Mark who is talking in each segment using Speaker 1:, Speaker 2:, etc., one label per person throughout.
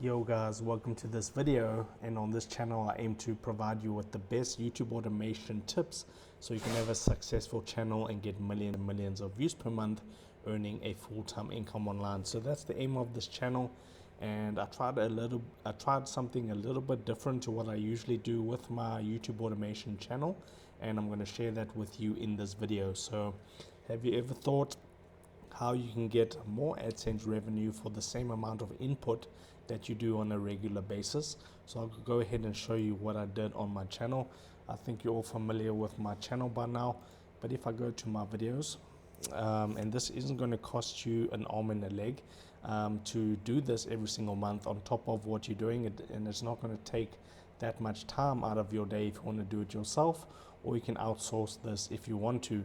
Speaker 1: Yo guys, welcome to this video, and on this channel I aim to provide you with the best YouTube automation tips so you can have a successful channel and get millions and millions of views per month, earning a full-time income online. So that's the aim of this channel, and I tried something a little bit different to what I usually do with my YouTube automation channel, and I'm going to share that with you in this video. So have you ever thought how you can get more AdSense revenue for the same amount of input that you do on a regular basis? So I'll go ahead and show you what I did on my channel. I think you're all familiar with my channel by now, but if I go to my videos, and this isn't going to cost you an arm and a leg to do this every single month on top of what you're doing, and it's not going to take that much time out of your day if you want to do it yourself, or you can outsource this if you want to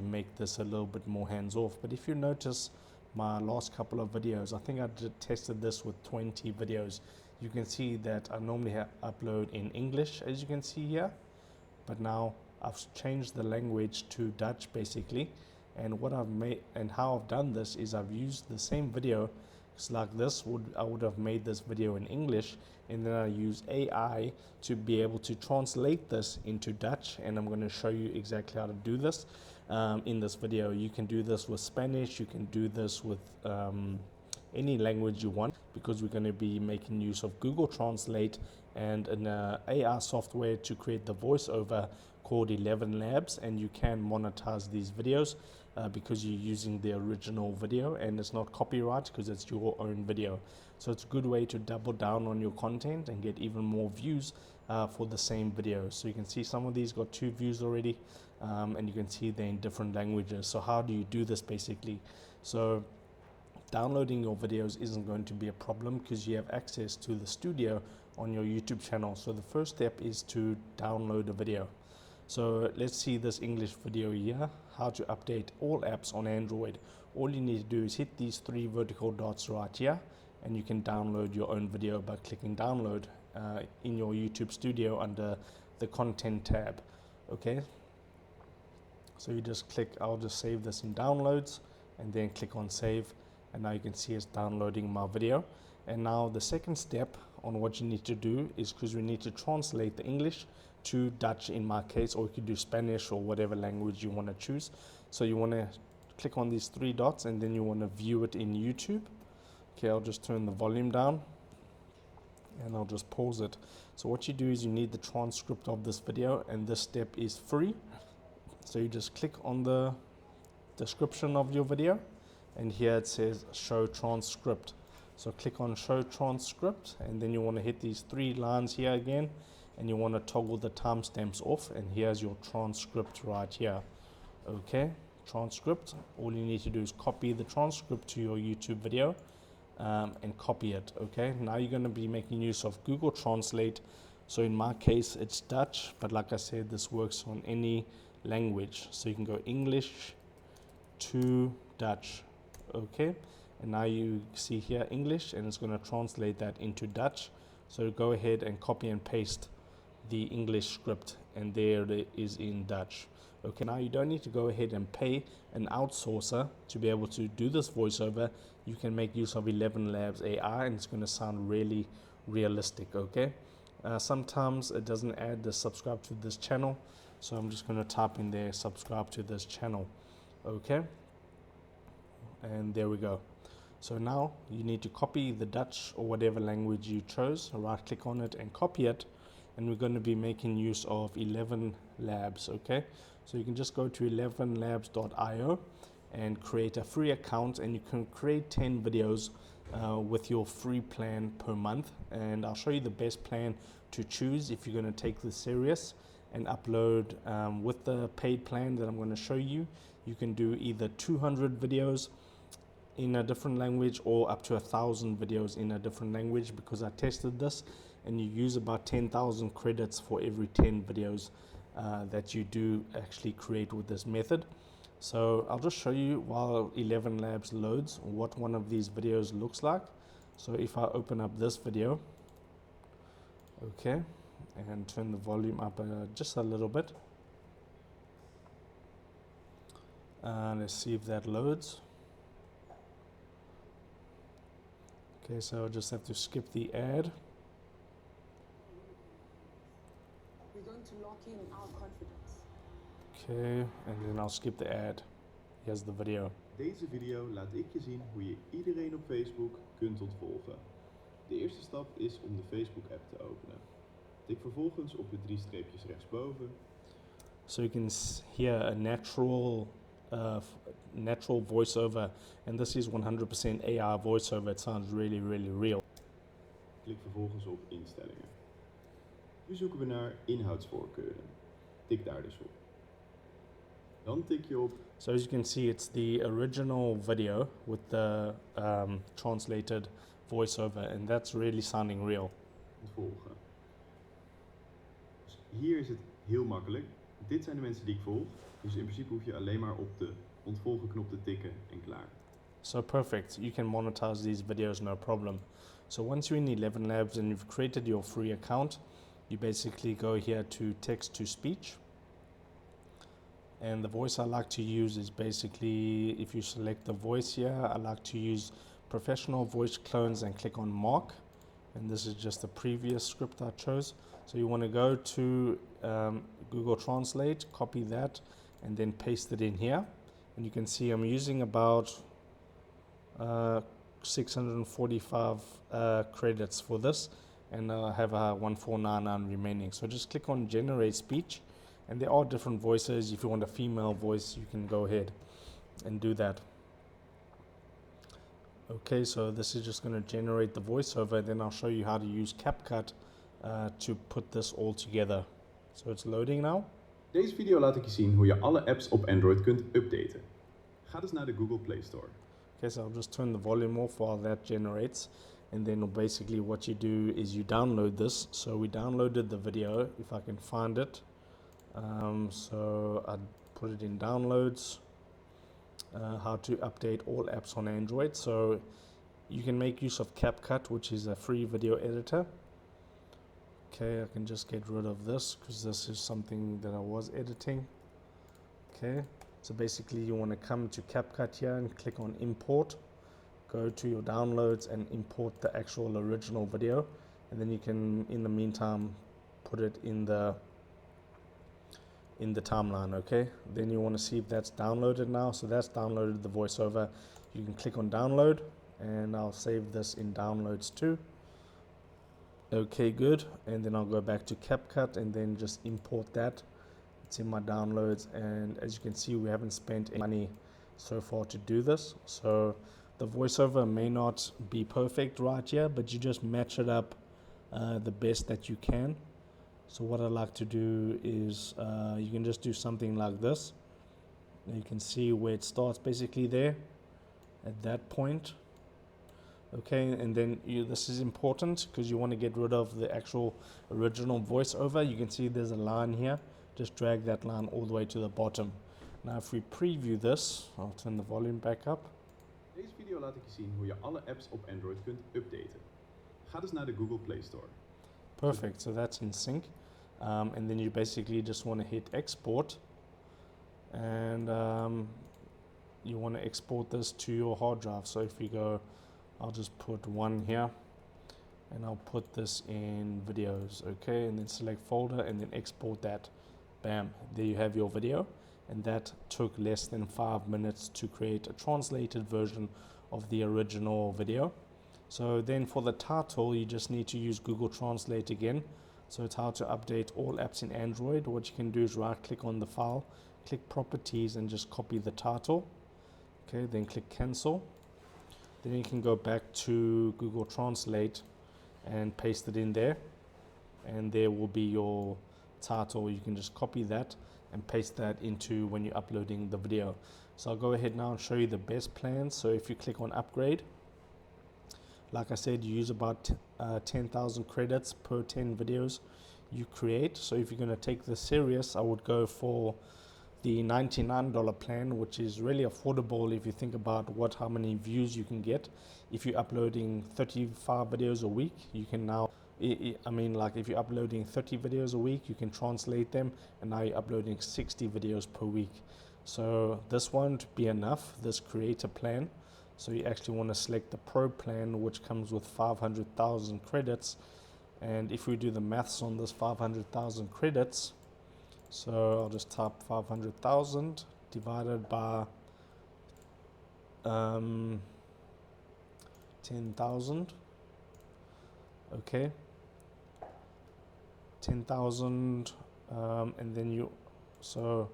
Speaker 1: make this a little bit more hands-off. But if you notice my last couple of videos, I think I tested this with 20 videos. You can see that I normally upload in English, as you can see here, but now I've changed the language to Dutch basically. And what I've made and how I've done this is I've used the same video. It's like this, I would have made this video in English, and then I use AI to be able to translate this into Dutch, and I'm going to show you exactly how to do this in this video. You can do this with Spanish, you can do this with any language you want, because we're going to be making use of Google Translate and an AI software to create the voiceover called 11 Labs, and you can monetize these videos because you're using the original video and it's not copyright because it's your own video. So it's a good way to double down on your content and get even more views for the same video. So you can see some of these got 2 views already, and you can see they're in different languages. So how do you do this basically? So downloading your videos isn't going to be a problem because you have access to the studio on your YouTube channel. So the first step is to download a video. So let's see this English video here, how to update all apps on Android. All you need to do is hit these 3 vertical dots right here, and you can download your own video by clicking download in your YouTube studio under the content tab. Okay, so you just click, I'll just save this in downloads and then click on save, and now you can see it's downloading my video. And now the second step on what you need to do is, because we need to translate the English to Dutch in my case, or you could do Spanish or whatever language you want to choose. So you want to click on these 3 dots and then you want to view it in YouTube. Okay, I'll just turn the volume down and I'll just pause it. So what you do is you need the transcript of this video, and this step is free. So you just click on the description of your video, and here it says show transcript. So click on show transcript, and then you want to hit these 3 lines here again, and you want to toggle the timestamps off, and here's your transcript right here. Okay, transcript. All you need to do is copy the transcript to your YouTube video and copy it. Okay, now you're going to be making use of Google Translate. So in my case it's Dutch, but like I said, this works on any language. So you can go English to Dutch. Okay, and now you see here English, and it's going to translate that into Dutch. So go ahead and copy and paste the English script, and there it is in Dutch. Okay, now you don't need to go ahead and pay an outsourcer to be able to do this voiceover. You can make use of 11 Labs AI, and it's going to sound really realistic. Okay, sometimes it doesn't add the subscribe to this channel, so I'm just going to type in there subscribe to this channel. Okay, and there we go. So now you need to copy the Dutch or whatever language you chose, right click on it and copy it, and we're going to be making use of 11 Labs. Okay, so you can just go to 11labs.io and create a free account, and you can create 10 videos with your free plan per month. And I'll show you the best plan to choose if you're going to take this serious and upload with the paid plan that I'm going to show you. You can do either 200 videos in a different language or up to 1,000 videos in a different language, because I tested this, and you use about 10,000 credits for every 10 videos that you do actually create with this method. So I'll just show you while 11 Labs loads what one of these videos looks like. So if I open up this video, okay, and turn the volume up just a little bit, let's see if that loads. Okay, so I'll just have to skip the ad.
Speaker 2: We're going to lock in our confidence.
Speaker 1: Okay, and then I'll skip the ad. Here's the video.
Speaker 3: Deze video laat ik je zien hoe je iedereen op Facebook kunt ontvolgen. De eerste stap is om de Facebook-app te openen. Tik vervolgens op de 3 streepjes rechtsboven.
Speaker 1: So you can hear a natural voiceover, and this is 100% AI voiceover. It sounds really, really real.
Speaker 3: Klik vervolgens op instellingen. Nu zoeken we naar inhoudsvoorkeuren. Tik daar dus op. Dan tik je op.
Speaker 1: So as you can see, it's the original video with the translated voiceover, and that's really sounding real.
Speaker 3: Ontvolgen. Dus hier is het heel makkelijk. Dit zijn de mensen die ik volg. Dus in principe hoef je alleen maar op de ontvolgen knop te tikken en klaar.
Speaker 1: So perfect. You can monetize these videos, no problem. So once you're in 11 Labs and you've created your free account, you basically go here to text to speech. And the voice I like to use is basically, if you select the voice here, I like to use professional voice clones and click on mark. And this is just the previous script I chose. So you want to go to Google Translate, copy that, and then paste it in here. And you can see I'm using about 645 credits for this, and I have 1499 remaining. So just click on generate speech, and there are different voices. If you want a female voice, you can go ahead and do that. Okay, so this is just going to generate the voiceover, then I'll show you how to use CapCut to put this all together. So it's loading now.
Speaker 3: Deze video laat ik je zien hoe je alle apps op Android kunt updaten. Ga dus naar de Google Play Store.
Speaker 1: Okay, so I'll just turn the volume off while that generates, and then basically what you do is you download this. So we downloaded the video, if I can find it. So I put it in downloads. How to update all apps on Android. So you can make use of CapCut, which is a free video editor. Okay, I can just get rid of this because this is something that I was editing. Okay, so basically you want to come to CapCut here and click on import, go to your downloads and import the actual original video, and then you can in the meantime put it in the timeline. Okay, then you want to see if that's downloaded now. So that's downloaded the voiceover. You can click on download, and I'll save this in downloads too. Okay, good. And then I'll go back to CapCut and then just import that. It's in my downloads, and as you can see, we haven't spent any money so far to do this. So the voiceover may not be perfect right here, but you just match it up the best that you can. So what I like to do is you can just do something like this. You can see where it starts basically there at that point. Okay, and then this is important because you want to get rid of the actual original voiceover. You can see there's a line here. Just drag that line all the way to the bottom. Now if we preview this, I'll turn the volume back up.
Speaker 3: Deze video laat ik je zien hoe je alle apps op Android kunt updaten. Ga dus naar de Google Play Store.
Speaker 1: Perfect, so that's in sync. And then you basically just want to hit export, and you want to export this to your hard drive. So if you go, I'll just put one here, and I'll put this in videos. Okay, and then select folder and then export that. Bam, there you have your video, and that took less than 5 minutes to create a translated version of the original video. So then for the title, you just need to use Google Translate again. So it's how to update all apps in Android. What you can do is right click on the file, click properties, and just copy the title. Okay, then click cancel. Then you can go back to Google Translate and paste it in there, and there will be your title. You can just copy that and paste that into when you're uploading the video. So I'll go ahead now and show you the best plans. So if you click on upgrade, like I said, you use about 10,000 credits per 10 videos you create. So if you're going to take this serious, I would go for the $99 plan, which is really affordable if you think about how many views you can get. If you're uploading 35 videos a week, you can now, I mean, like if you're uploading 30 videos a week, you can translate them, and now you're uploading 60 videos per week. So this won't be enough, this creator plan. So you actually want to select the Pro plan, which comes with 500,000 credits. And if we do the maths on this 500,000 credits, so I'll just type 500,000 divided by 10,000. Okay, 10,000, and then so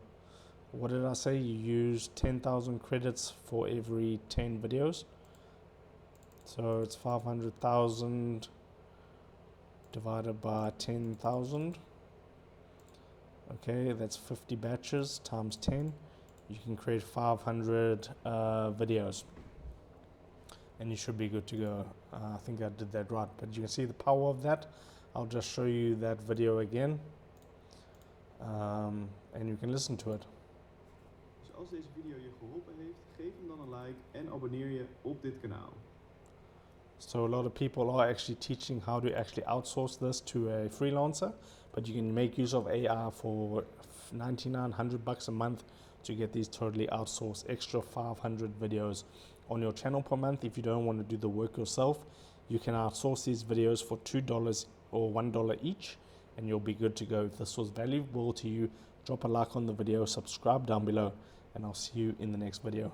Speaker 1: what did I say? You use 10,000 credits for every 10 videos. So it's 500,000 divided by 10,000. Okay, that's 50 batches times 10. You can create 500 videos. And you should be good to go. I think I did that right, but you can see the power of that. I'll just show you that video again, and you can listen to it.
Speaker 3: Dus als deze video je geholpen heeft, geef hem dan een like en abonneer je op dit kanaal.
Speaker 1: So a lot of people are actually teaching how to actually outsource this to a freelancer, but you can make use of AI for 99, $100 a month to get these totally outsourced extra 500 videos on your channel per month. If you don't want to do the work yourself, you can outsource these videos for $2 or $1 each, and you'll be good to go. If this was valuable to you, drop a like on the video, subscribe down below, and I'll see you in the next video.